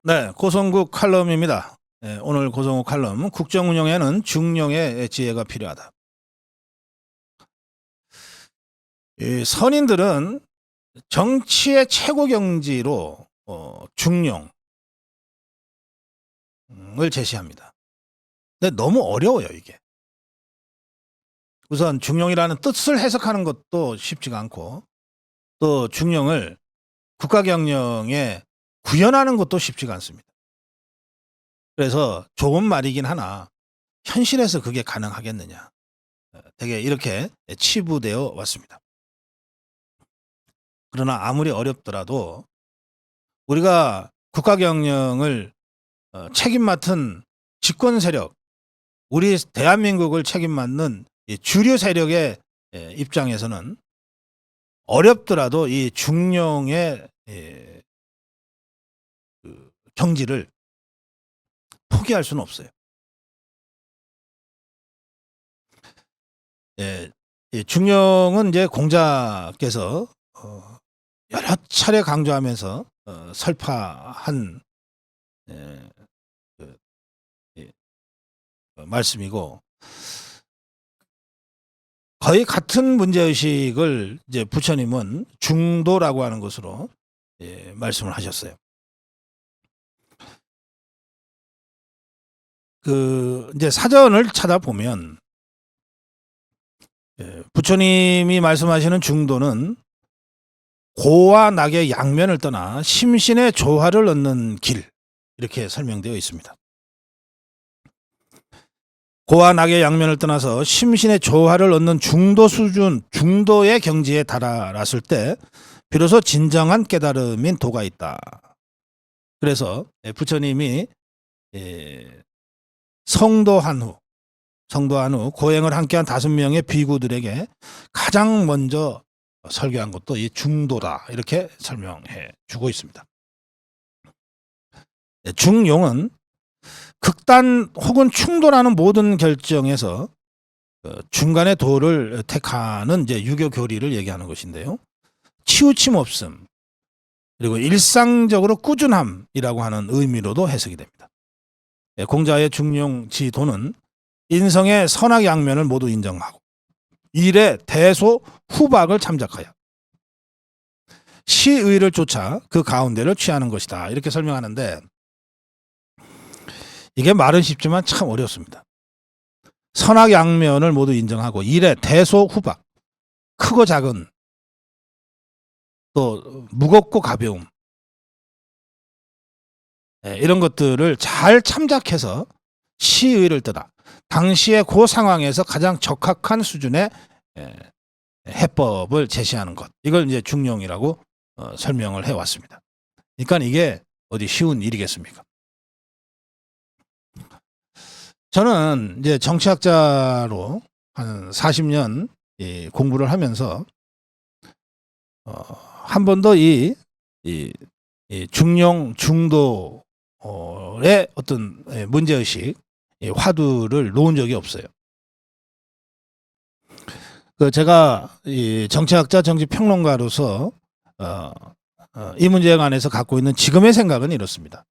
네, 고성국 칼럼입니다. 네, 오늘 고성국 칼럼, 국정 운영에는 중용의 지혜가 필요하다. 이 선인들은 정치의 최고 경지로 중용을 제시합니다. 근데 너무 어려워요, 이게. 우선 중용이라는 뜻을 해석하는 것도 쉽지가 않고, 또 중용을 국가 경영에 구현하는 것도 쉽지가 않습니다. 그래서 좋은 말이긴 하나 현실에서 그게 가능하겠느냐, 되게 이렇게 치부되어 왔습니다. 그러나 아무리 어렵더라도 우리가 국가 경영을 책임 맡은 집권 세력, 우리 대한민국을 책임 맡는 이 주류 세력의 입장에서는 어렵더라도 이 중용의 그 경지를 포기할 수는 없어요. 이 중용은 이제 공자께서 여러 차례 강조하면서 설파한 말씀이고, 거의 같은 문제의식을 이제 부처님은 중도라고 하는 것으로 말씀을 하셨어요. 이제 사전을 찾아보면 부처님이 말씀하시는 중도는 고와 낙의 양면을 떠나 심신의 조화를 얻는 길, 이렇게 설명되어 있습니다. 고와 낙의 양면을 떠나서 심신의 조화를 얻는 중도 수준, 중도의 경지에 달았을 때 비로소 진정한 깨달음인 도가 있다. 그래서 부처님이 성도한 후 고행을 함께한 5명의 비구들에게 가장 먼저 설교한 것도 이 중도다, 이렇게 설명해 주고 있습니다. 중용은 극단 혹은 충돌하는 모든 결정에서 중간의 도를 택하는 이제 유교 교리를 얘기하는 것인데요. 치우침 없음, 그리고 일상적으로 꾸준함이라고 하는 의미로도 해석이 됩니다. 공자의 중용 지도는 인성의 선악 양면을 모두 인정하고 일의 대소 후박을 참작하여 시의를 쫓아 그 가운데를 취하는 것이다, 이렇게 설명하는데, 이게 말은 쉽지만 참 어렵습니다. 선악 양면을 모두 인정하고 일의 대소 후박, 크고 작은, 또 무겁고 가벼움, 이런 것들을 잘 참작해서 시의를 떠나 당시의 그 상황에서 가장 적합한 수준의 해법을 제시하는 것, 이걸 이제 중용이라고 설명을 해왔습니다. 그러니까 이게 어디 쉬운 일이겠습니까? 저는 이제 정치학자로 한 40년 공부를 하면서 한 번도 이 중용, 중도의 어떤 문제의식, 화두를 놓은 적이 없어요. 제가 이 정치학자, 정치평론가로서 이 문제에 관해서 갖고 있는 지금의 생각은 이렇습니다.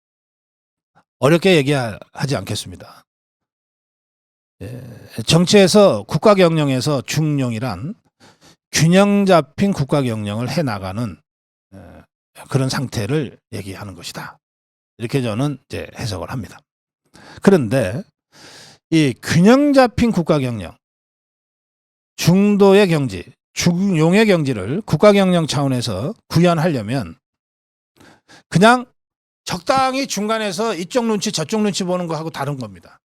어렵게 얘기하지 않겠습니다. 정치에서, 국가 경영에서 중용이란 균형 잡힌 국가 경영을 해나가는 그런 상태를 얘기하는 것이다, 이렇게 저는 이제 해석을 합니다. 그런데 이 균형 잡힌 국가 경영, 중도의 경지, 중용의 경지를 국가 경영 차원에서 구현하려면 그냥 적당히 중간에서 이쪽 눈치 저쪽 눈치 보는 거하고 다른 겁니다.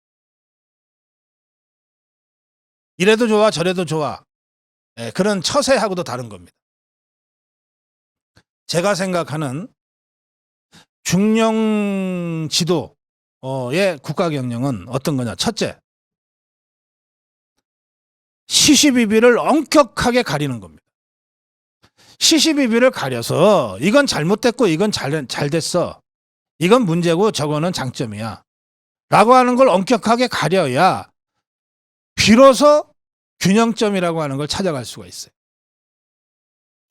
이래도 좋아 저래도 좋아, 그런 처세하고도 다른 겁니다. 제가 생각하는 중용 지도의 국가 경영은 어떤 거냐. 첫째, 시시비비를 엄격하게 가리는 겁니다. 시시비비를 가려서 이건 잘못됐고 이건 잘 됐어, 이건 문제고 저거는 장점이야 라고 하는 걸 엄격하게 가려야 비로소 균형점이라고 하는 걸 찾아갈 수가 있어요.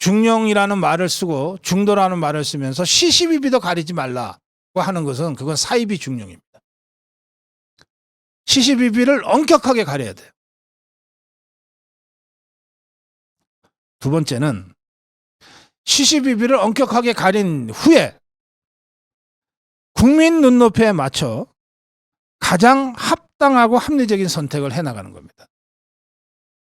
중용이라는 말을 쓰고 중도라는 말을 쓰면서 시시비비도 가리지 말라, 하는 것은 그건 사이비 중용입니다. 시시비비를 엄격하게 가려야 돼요. 두 번째는 시시비비를 엄격하게 가린 후에 국민 눈높이에 맞춰 가장 합당하고 합리적인 선택을 해나가는 겁니다.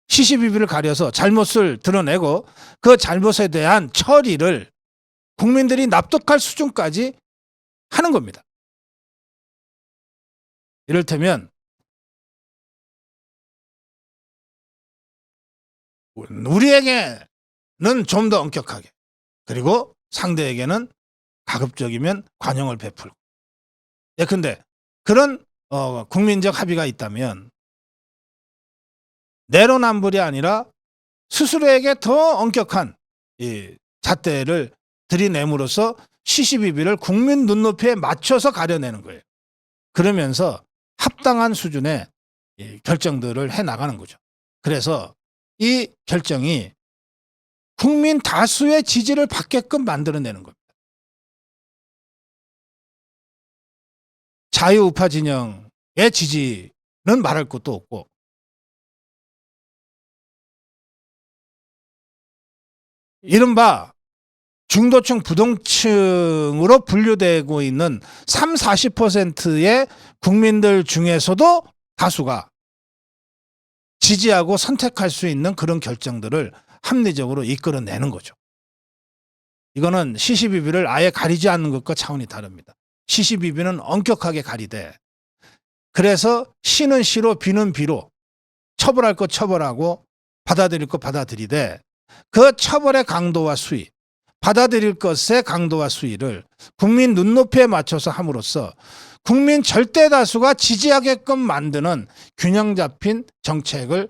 시시비비를 가려서 잘못을 드러내고 그 잘못에 대한 처리를 국민들이 납득할 수준까지 하는 겁니다. 이를테면 우리에게는 좀 더 엄격하게, 그리고 상대에게는 가급적이면 관용을 베풀고. 예컨대 그런 국민적 합의가 있다면 내로남불이 아니라 스스로에게 더 엄격한 이 잣대를 들이냄으로써 시시비비를 국민 눈높이에 맞춰서 가려내는 거예요. 그러면서 합당한 수준의 결정들을 해나가는 거죠. 그래서 이 결정이 국민 다수의 지지를 받게끔 만들어내는 겁니다. 자유우파 진영의 지지는 말할 것도 없고, 이른바 중도층 부동층으로 분류되고 있는 30~40%의 국민들 중에서도 다수가 지지하고 선택할 수 있는 그런 결정들을 합리적으로 이끌어내는 거죠. 이거는 시시비비를 아예 가리지 않는 것과 차원이 다릅니다. 시시비비는 엄격하게 가리되, 그래서 시는 시로 비는 비로 처벌할 것 처벌하고 받아들일 것 받아들이되, 그 처벌의 강도와 수위, 받아들일 것의 강도와 수위를 국민 눈높이에 맞춰서 함으로써 국민 절대 다수가 지지하게끔 만드는 균형 잡힌 정책을,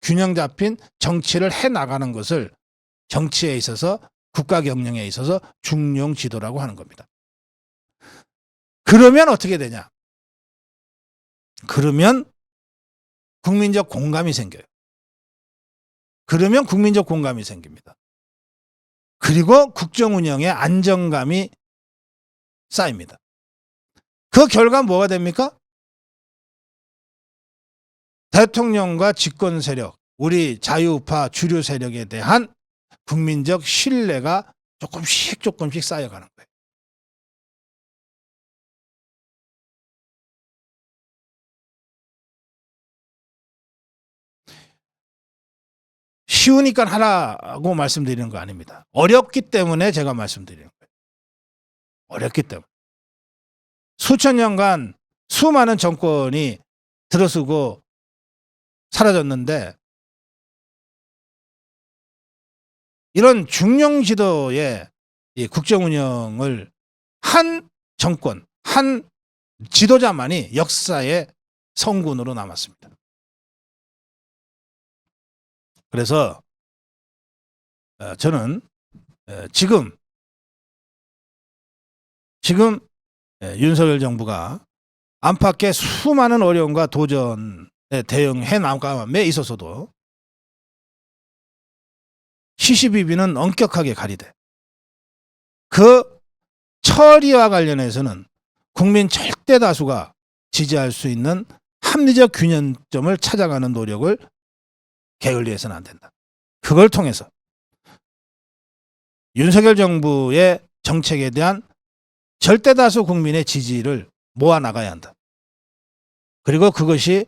균형 잡힌 정치를 해나가는 것을 정치에 있어서, 국가 경영에 있어서 중용 지도라고 하는 겁니다. 그러면 어떻게 되냐? 그러면 국민적 공감이 생겨요. 그러면 국민적 공감이 생깁니다. 그리고 국정 운영에 안정감이 쌓입니다. 그 결과 뭐가 됩니까? 대통령과 집권 세력, 우리 자유우파 주류 세력에 대한 국민적 신뢰가 조금씩 쌓여가는 거예요. 쉬우니까 하라고 말씀드리는 거 아닙니다. 어렵기 때문에 제가 말씀드리는 거예요. 어렵기 때문에. 수천 년간 수많은 정권이 들어서고 사라졌는데, 이런 중용 지도의 국정 운영을 한 정권, 한 지도자만이 역사의 성군으로 남았습니다. 그래서 저는 지금 윤석열 정부가 안팎의 수많은 어려움과 도전에 대응해 나감에 있어서도 시시비비는 엄격하게 가리되, 그 처리와 관련해서는 국민 절대 다수가 지지할 수 있는 합리적 균형점을 찾아가는 노력을 게을리해서는 안 된다. 그걸 통해서 윤석열 정부의 정책에 대한 절대 다수 국민의 지지를 모아나가야 한다. 그리고 그것이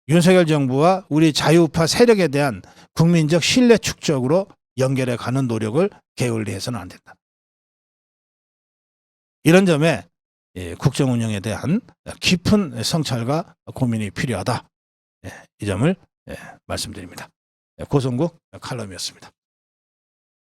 윤석열 정부와 우리 자유우파 세력에 대한 국민적 신뢰 축적으로 연결해 가는 노력을 게을리해서는 안 된다. 이런 점에 국정 운영에 대한 깊은 성찰과 고민이 필요하다. 이 점을 말씀드립니다. 고성국 칼럼이었습니다.